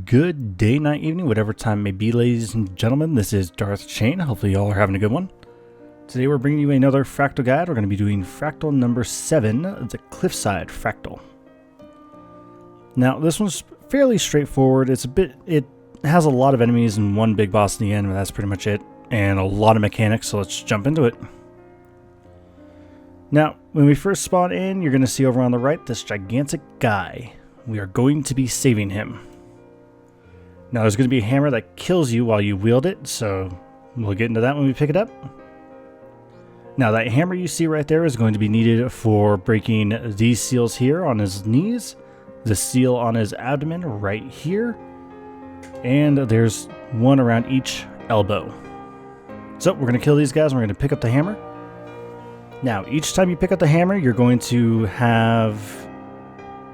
Good day, night, evening, whatever time it may be, ladies and gentlemen. This is Darth Chain. Hopefully y'all are having a good one. Today we're bringing you another Fractal guide. We're going to be doing Fractal number 7, the Cliffside Fractal. Now, this one's fairly straightforward. It has a lot of enemies and one big boss in the end, but that's pretty much it. And a lot of mechanics, so let's jump into it. Now, when we first spawn in, you're going to see over on the right this gigantic guy. We are going to be saving him. Now there's going to be a hammer that kills you while you wield it, so we'll get into that when we pick it up. Now that hammer you see right there is going to be needed for breaking these seals here on his knees, the seal on his abdomen right here, and there's one around each elbow. So we're going to kill these guys and we're going to pick up the hammer. Now each time you pick up the hammer, you're going to have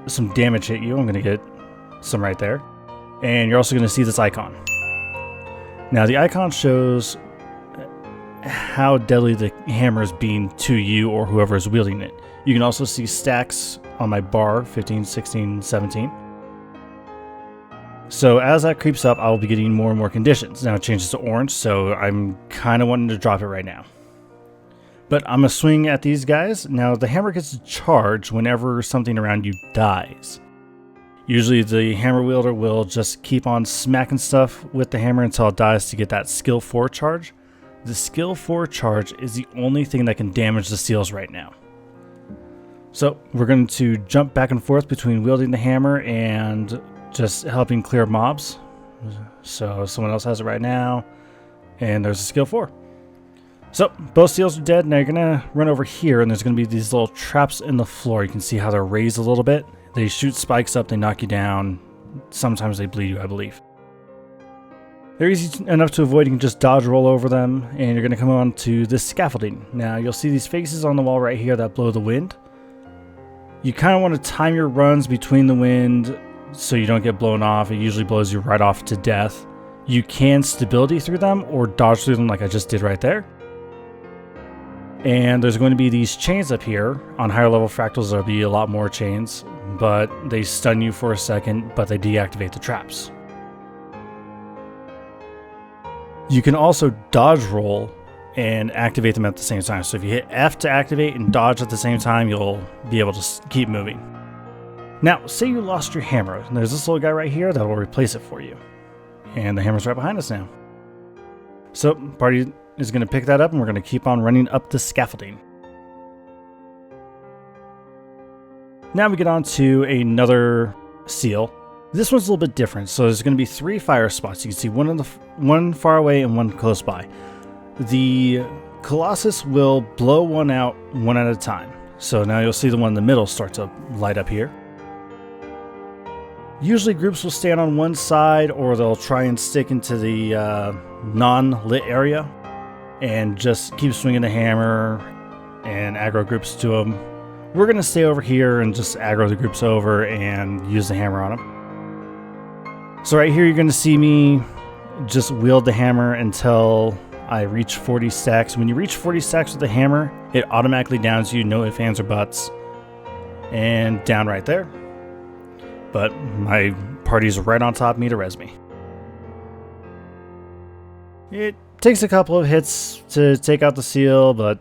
some damage hit you. I'm going to get some right there. And you're also going to see this icon. Now the icon shows how deadly the hammer is being to you or whoever is wielding it. You can also see stacks on my bar, 15, 16, 17. So as that creeps up, I'll be getting more and more conditions. Now it changes to orange, so I'm kind of wanting to drop it right now. But I'm going to swing at these guys. Now the hammer gets charged whenever something around you dies. Usually the hammer wielder will just keep on smacking stuff with the hammer until it dies to get that skill 4 charge. The skill 4 charge is the only thing that can damage the seals right now. So we're going to jump back and forth between wielding the hammer and just helping clear mobs. So someone else has it right now, and there's a skill 4. So both seals are dead. Now you're going to run over here, and there's going to be these little traps in the floor. You can see how they're raised a little bit. They shoot spikes up, they knock you down. Sometimes they bleed you, I believe. They're easy enough to avoid. You can just dodge roll over them, and you're going to come on to this scaffolding. Now, you'll see these faces on the wall right here that blow the wind. You kind of want to time your runs between the wind so you don't get blown off. It usually blows you right off to death. You can stability through them or dodge through them like I just did right there. And there's going to be these chains up here. On higher level fractals, there'll be a lot more chains, but they stun you for a second, but they deactivate the traps. You can also dodge roll and activate them at the same time. So if you hit F to activate and dodge at the same time, you'll be able to keep moving. Now, say you lost your hammer, and there's this little guy right here that will replace it for you. And the hammer's right behind us now. So, party is going to pick that up, and we're going to keep on running up the scaffolding. Now we get on to another seal. This one's a little bit different. So there's going to be 3 fire spots. You can see one far away and one close by. The Colossus will blow one out one at a time. So now you'll see the one in the middle start to light up here. Usually groups will stand on one side, or they'll try and stick into the non-lit area and just keep swinging the hammer and aggro groups to them. We're going to stay over here and just aggro the groups over and use the hammer on them. So right here you're going to see me just wield the hammer until I reach 40 stacks. When you reach 40 stacks with the hammer, it automatically downs you, no ifs, ands, or buts. And down right there. But my party's right on top of me to res me. It takes a couple of hits to take out the seal, but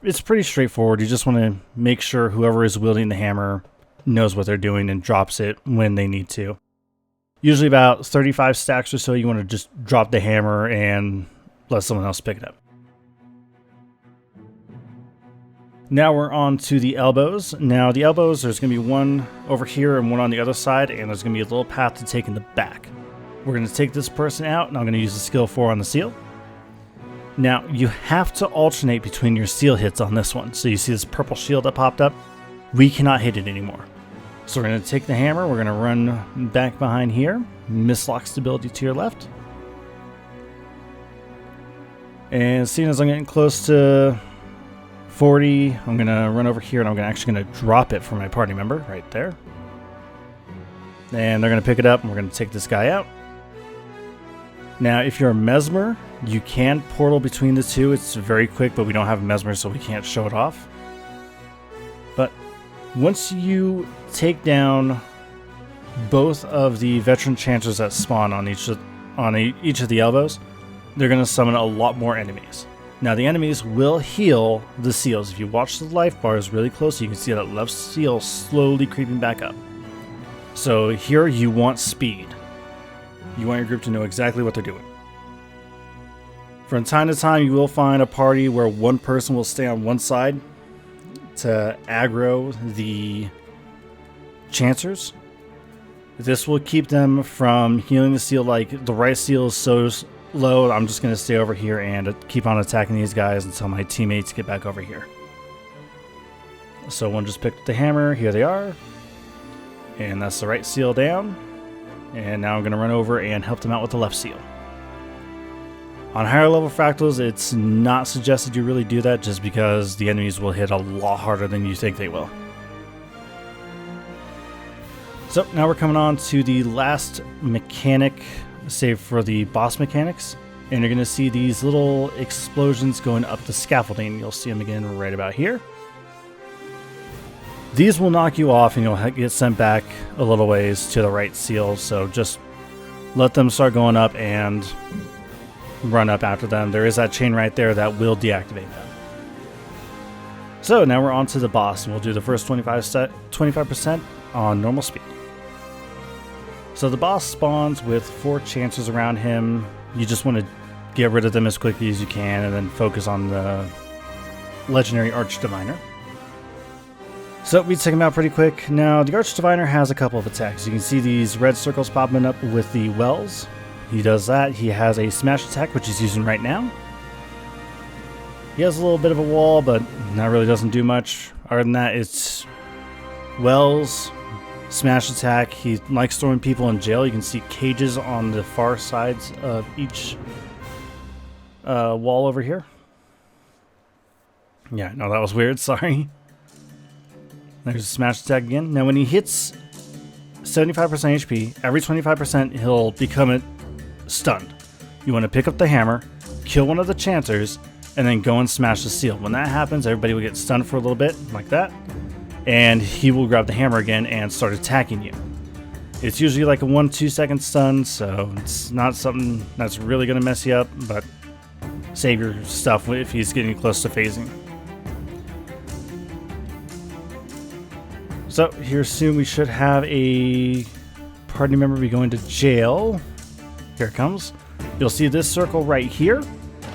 it's pretty straightforward. You just want to make sure whoever is wielding the hammer knows what they're doing and drops it when they need to. Usually about 35 stacks or so, you want to just drop the hammer and let someone else pick it up. Now we're on to the elbows. Now the elbows, there's going to be one over here and one on the other side, and there's going to be a little path to take in the back. We're going to take this person out, and I'm going to use the skill 4 on the seal. Now, you have to alternate between your seal hits on this one. So you see this purple shield that popped up? We cannot hit it anymore. So we're going to take the hammer, we're going to run back behind here, mislock stability to your left. And seeing as I'm getting close to 40, I'm going to run over here and I'm actually going to drop it for my party member right there. And they're going to pick it up and we're going to take this guy out. Now, if you're a Mesmer, you can portal between the two. It's very quick, but we don't have a Mesmer, so we can't show it off. But once you take down both of the veteran chancers that spawn on each of the elbows, they're going to summon a lot more enemies. Now the enemies will heal the seals. If you watch the life bars really closely, you can see that left seal slowly creeping back up. So here you want speed. You want your group to know exactly what they're doing. From time to time, you will find a party where one person will stay on one side to aggro the chancers. This will keep them from healing the seal. Like the right seal is so low, I'm just going to stay over here and keep on attacking these guys until my teammates get back over here. So one just picked up the hammer. Here they are. And that's the right seal down. And now I'm going to run over and help them out with the left seal. On higher level fractals, it's not suggested you really do that just because the enemies will hit a lot harder than you think they will. So now we're coming on to the last mechanic, save for the boss mechanics. And you're going to see these little explosions going up the scaffolding. You'll see them again right about here. These will knock you off and you'll get sent back a little ways to the right seal. So just let them start going up and run up after them. There is that chain right there that will deactivate them. So now we're on to the boss, and we'll do the first 25% on normal speed. So the boss spawns with 4 chancers around him. You just want to get rid of them as quickly as you can and then focus on the legendary Arch Diviner. So we take him out pretty quick. Now the Arch Diviner has a couple of attacks. You can see these red circles popping up with the wells. He does that. He has a smash attack, which he's using right now. He has a little bit of a wall, but that really doesn't do much. Other than that, it's wells, smash attack. He likes throwing people in jail. You can see cages on the far sides of each wall over here. Yeah, no, that was weird. Sorry. There's a smash attack again. Now, when he hits 75% HP, every 25% he'll become stunned. You want to pick up the hammer, kill one of the chancers, and then go and smash the seal. When that happens, everybody will get stunned for a little bit, like that, and he will grab the hammer again and start attacking you. It's usually like a 1-2 second stun, so it's not something that's really going to mess you up, but save your stuff if he's getting close to phasing. So here soon we should have a party member be going to jail. Here it comes. You'll see this circle right here.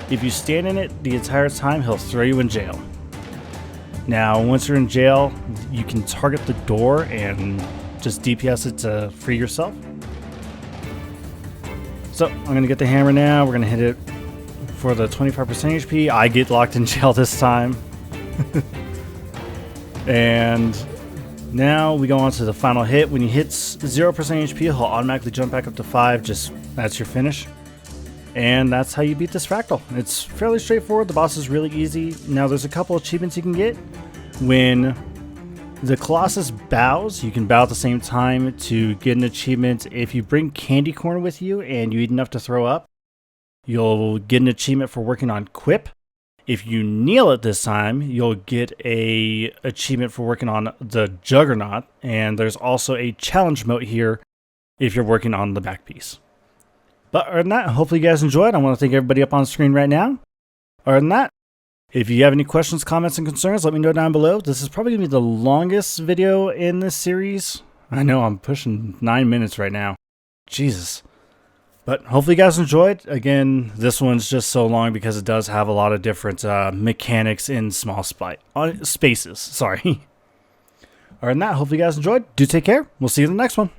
If you stand in it the entire time, he'll throw you in jail. Now, once you're in jail, you can target the door and just DPS it to free yourself. So I'm going to get the hammer now. We're going to hit it for the 25% HP. I get locked in jail this time. And now we go on to the final hit. When he hits 0% HP, he'll automatically jump back up to 5. That's your finish. And that's how you beat this Fractal. It's fairly straightforward. The boss is really easy. Now there's a couple achievements you can get. When the Colossus bows, you can bow at the same time to get an achievement. If you bring candy corn with you and you eat enough to throw up, you'll get an achievement for working on Quip. If you kneel at this time, you'll get a achievement for working on the Juggernaut. And there's also a challenge mode here if you're working on the back piece. But other than that, hopefully you guys enjoyed. I want to thank everybody up on screen right now. Other than that, if you have any questions, comments, and concerns, let me know down below. This is probably going to be the longest video in this series. I know, I'm pushing 9 minutes right now. Jesus. But hopefully you guys enjoyed. Again, this one's just so long because it does have a lot of different mechanics in small spaces. Sorry. Other than that, hopefully you guys enjoyed. Do take care. We'll see you in the next one.